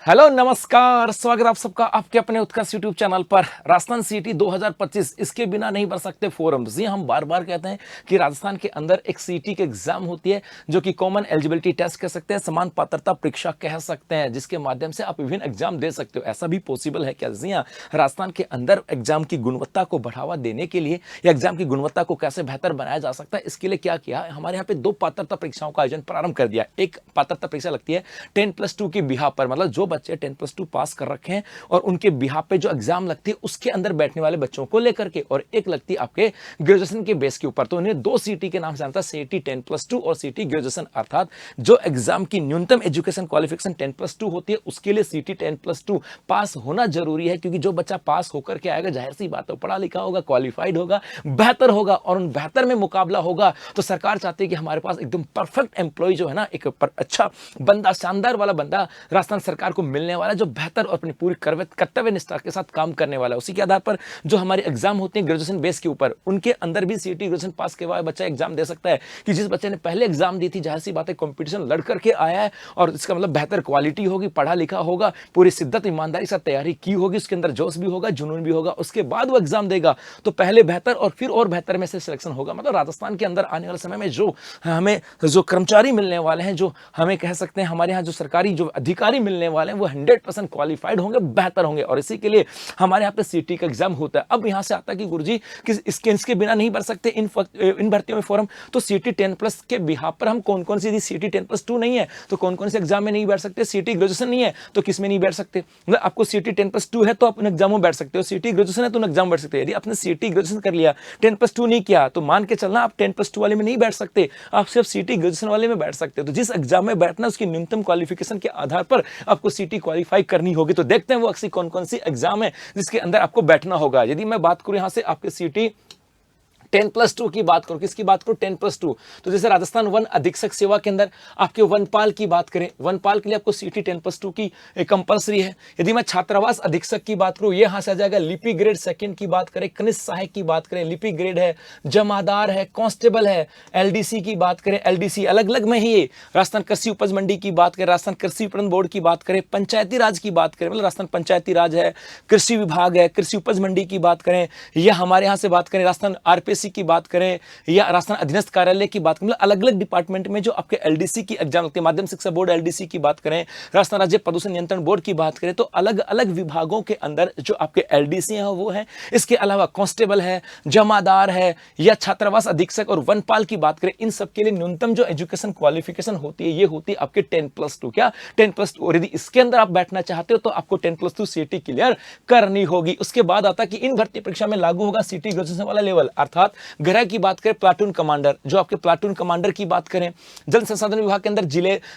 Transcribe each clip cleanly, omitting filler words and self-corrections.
Hello नमस्कार, स्वागत आप सबका आपके अपने उत्कर्ष यूट्यूब चैनल पर। राजस्थान सीईटी 2025 इसके बिना नहीं बढ़ सकते फोरम। जी हम बार बार कहते हैं कि राजस्थान के अंदर एक सीईटी की एग्जाम होती है जो कि कॉमन एलिजिबिलिटी टेस्ट कह सकते हैं, समान पात्रता परीक्षा कह सकते हैं, जिसके माध्यम से आप विभिन्न एग्जाम दे सकते हो। ऐसा भी पॉसिबल है क्या? जी हाँ, राजस्थान के अंदर एग्जाम की गुणवत्ता को बढ़ावा देने के लिए या एग्जाम की गुणवत्ता को कैसे बेहतर बनाया जा सकता है, इसके लिए क्या किया, हमारे यहाँ पे दो पात्रता परीक्षाओं का आयोजन प्रारंभ कर दिया। एक पात्रता परीक्षा लगती है 10+2 की बिहाफ पर, मतलब जो बच्चे 10+2 पास कर रखे हैं और उनके बिहाफ पे जो एग्जाम लगती है उसके अंदर बैठने वाले बच्चों को लेकर के, और एक लगती है आपके ग्रेजुएशन के बेस के ऊपर। तो उन्हें दो सीटी के नाम से जानता है, सीटी 10+2 और सीटी ग्रेजुएशन। अर्थात जो एग्जाम की न्यूनतम एजुकेशन क्वालिफिकेशन 10+2 होती है उसके लिए सीटी 10+2 पास होना जरूरी है, क्योंकि जो बच्चा पास होकर के आएगा, जाहिर सी बात है, पढ़ा लिखा होगा, क्वालिफाइड होगा, बेहतर होगा, और उन बेहतर में मुकाबला होगा। तो सरकार चाहती है कि हमारे पास एकदम परफेक्ट एम्प्लॉय जो है ना, एक अच्छा बंदा, शानदार वाला बंदा राजस्थान सरकार को मिलने वाला, जो बेहतर और अपनी पूरी कर्तव्य निष्ठा के साथ काम करने वाला है। उसी के आधार पर जो हमारे एग्जाम होते हैं ग्रेजुएशन बेस के ऊपर, उनके अंदर भी सीईटी ग्रेजुएशन पास के बाद बच्चा एग्जाम दे सकता है। कि जिस बच्चे ने पहले एग्जाम दी थी, जाहिर सी बात है कंपटीशन लड़ करके आया है, और इसका मतलब बेहतर क्वालिटी होगी, पढ़ा लिखा होगा, पूरी शिद्दत ईमानदारी से तैयारी की होगी, उसके अंदर जोश भी होगा, जुनून भी होगा, उसके बाद वो एग्जाम देगा तो पहले बेहतर और फिर और बेहतर में से सिलेक्शन होगा। मतलब राजस्थान के अंदर आने वाले समय में जो हमें जो कर्मचारी मिलने वाले हैं, जो हमें कह सकते हैं हमारे यहाँ जो सरकारी जो अधिकारी मिलने वाले हैं, वो 100% क्वालिफाइड होंगे, बेहतर होंगे, और इसी के लिए हमारे यहाँ पे सीटी का एग्जाम होता है। अब यहाँ से आता है कि गुरुजी इसके बिना नहीं भर सकते इन भर्तियों में फॉर्म, तो सीटी 10+ के बिहाफ पर हम कौन कौन सी, सीटी 10+2 नहीं है तो कौन कौन से एग्जाम में नहीं बैठ सकते, सीटी ग्रेजुएशन नहीं है तो किस में नहीं बैठ सकते। मतलब आपको सीटी 10+2 है तो आप उन एग्जाम में बैठ सकते हो, सीटी ग्रेजुएशन है तो उन एग्जाम बैठ सकते हो। यदि आपने सीटी ग्रेजुएशन कर लिया, 10+2 नहीं किया, तो मान के चलना आप 10+2 वाले में नहीं बैठ सकते, आप सिर्फ सीटी ग्रेजुएशन वाले में बैठ सकते हो। तो जिस एग्जाम में बैठना उसकी न्यूनतम क्वालिफिकेशन के आधार पर आपको सीटी क्वालिफाई करनी होगी। तो देखते हैं वो ऐसी कौन कौन सी एग्जाम है जिसके अंदर आपको बैठना होगा। यदि मैं बात करूं यहां से आपके सीटी 10+2 की बात करूं, किसकी बात करूं, 10+2, तो जैसे राजस्थान वन अधीक्षक सेवा के अंदर आपके वनपाल की बात करें, वनपाल के लिए आपको सीटी 10+2 की कंपलसरी है। यदि मैं छात्रावास अधीक्षक की बात करूं, ये यहां से आ जाएगा। लिपि ग्रेड सेकंड की बात करें, कनिष्ठ सहायक की बात करें, लिपि ग्रेड है, जमादार है, कांस्टेबल है, एलडीसी की बात करें, एलडीसी अलग अलग में ही है। राजस्थान कृषि उपज मंडी की बात करें, राजस्थान कृषि विपणन बोर्ड की बात करें, पंचायती राज की बात करें, मतलब राजस्थान पंचायती राज है, कृषि विभाग है, कृषि उपज मंडी की बात करें, या हमारे यहां से बात करें राजस्थान आरपीएससी की बात करें, या राजस्थान अधीनस्थ कार्यालय की बात करें, मतलब अलग अलग डिपार्टमेंट में जो आपके एलडीसी की एग्जाम लगती है, माध्यमिक शिक्षा बोर्ड एलडीसी की बात करें, राजस्थान राज्य प्रदूषण नियंत्रण बोर्ड की बात करें, तो अलग अलग विभागों के अंदर जो आपके एलडीसी हैं वो है। इसके अलावा कांस्टेबल है, जमादार है, या छात्रावास अधीक्षक और वनपाल की बात करें, इन सब के लिए न्यूनतम जो एजुकेशन क्वालिफिकेशन होती है ये होती है आपके 10+2। क्या 10+2? और यदि इसके अंदर आप बैठना चाहते हो तो आपको 10+2 सीटी क्लियर करनी होगी। उसके बाद आता कि इन भर्ती परीक्षा में लागू होगा सीटी ग्रेजुएशन वाला लेवल। अर्थात ग्रह की बात करें, प्लाटून कमांडर, जो आपके प्लाटून कमांडर की बात करें, जल संसाधन विभाग के अंदर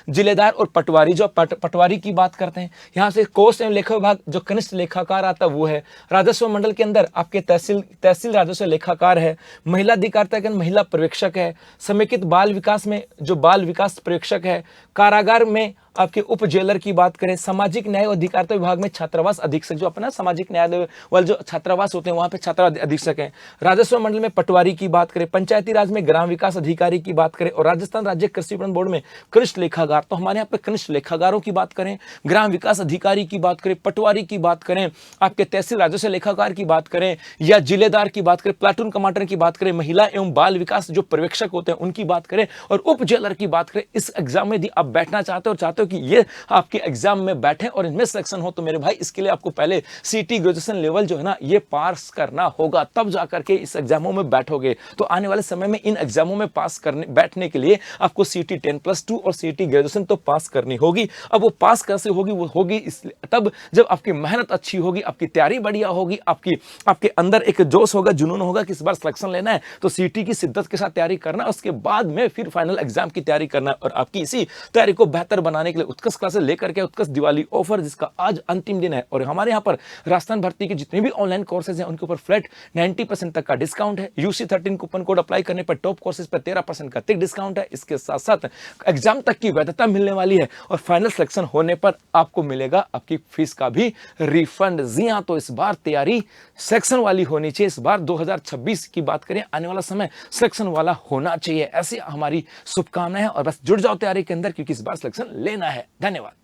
जिलेदार और पटवारी, जो पटवारी की बात करते हैं। यहां से कोष एवं लेखा विभाग जो कनिष्ठ लेखाकार आता है वो है। राजस्व मंडल के अंदर आपके तहसील राजस्व लेखाकार है। महिला अधिकारिता के अंदर महिला पर्यवेक्षक है। समेकित बाल विकास में जो बाल विकास पर्यवेक्षक है। कारागार में आपके उप जेलर की बात करें। सामाजिक न्याय और अधिकारिता विभाग में छात्रावास अधीक्षक, जो अपना सामाजिक न्याय वाले जो छात्रावास होते हैं वहां पे छात्रा अधीक्षक हैं। राजस्व मंडल में पटवारी की बात करें, पंचायती राज में ग्राम विकास अधिकारी की बात करें, और राजस्थान राज्य कृषि विपणन बोर्ड में कनिष्ठ लेखागार। तो हमारे यहाँ पे कनिष्ठ लेखागारों की बात करें, ग्राम विकास अधिकारी की बात करें, पटवारी की बात करें, आपके तहसील राजस्व लेखाकार की बात करें, या जिलेदार की बात करें, प्लाटून कमांडर की बात करें, महिला एवं बाल विकास जो पर्यवेक्षक होते हैं उनकी बात करें, और उप जेलर की बात करें। इस एग्जाम में यदि आप बैठना चाहते हो और चाहते हो कि ये आपके एग्जाम में बैठे और इनमें सिलेक्शन हो, तो मेरे भाई इसके लिए आपको पहले सीटी ग्रेजुएशन लेवल जो है ना ये पास करना होगा, तब जाकर के इस एग्जामों में बैठोगे। तो आने वाले समय में इन एग्जामों में बैठने के लिए आपको सीटी 10+2 और सीटी ग्रेजुएशन तो पास करनी होगी। अब वो पास कैसे होगी? वो होगी इसलिए तब जब आपकी मेहनत अच्छी होगी, आपकी तैयारी बढ़िया होगी, आपके अंदर एक जोश होगा, जुनून होगा कि इस बार सिलेक्शन लेना है, तो सीटी की शिद्दत के साथ तैयारी करना, उसके बाद में फिर फाइनल एग्जाम की तैयारी करना। और आपकी इसी तैयारी को बेहतर बनाने के लिए उत्कर्ष क्लासेस लेकर के उत्कर्ष दिवाली ऑफर, जिसका आज अंतिम दिन है, और हमारे यहाँ पर राजस्थान भर्ती के जितने भी ऑनलाइन कोर्सेज हैं उनके ऊपर फ्लैट 90% तक का डिस्काउंट है। UC13 कूपन कोड अप्लाई करने पर टॉप कोर्सेज पर 13% का डिस्काउंट है। इसके साथ साथ एग्जाम तक की वैधता मिलने वाली है, और फाइनल सिलेक्शन होने पर आपको मिलेगा आपकी फीस का भी रिफंड। जी हाँ, तो इस बार तैयारी सेक्शन वाली होनी चाहिए। इस बार 2026 की बात करें, आने वाला समय सिलेक्शन वाला होना चाहिए, ऐसी हमारी शुभकामनाएं हैं। और बस जुड़ जाओ तैयारी के अंदर, क्योंकि इस बार सिलेक्शन लेना है। धन्यवाद।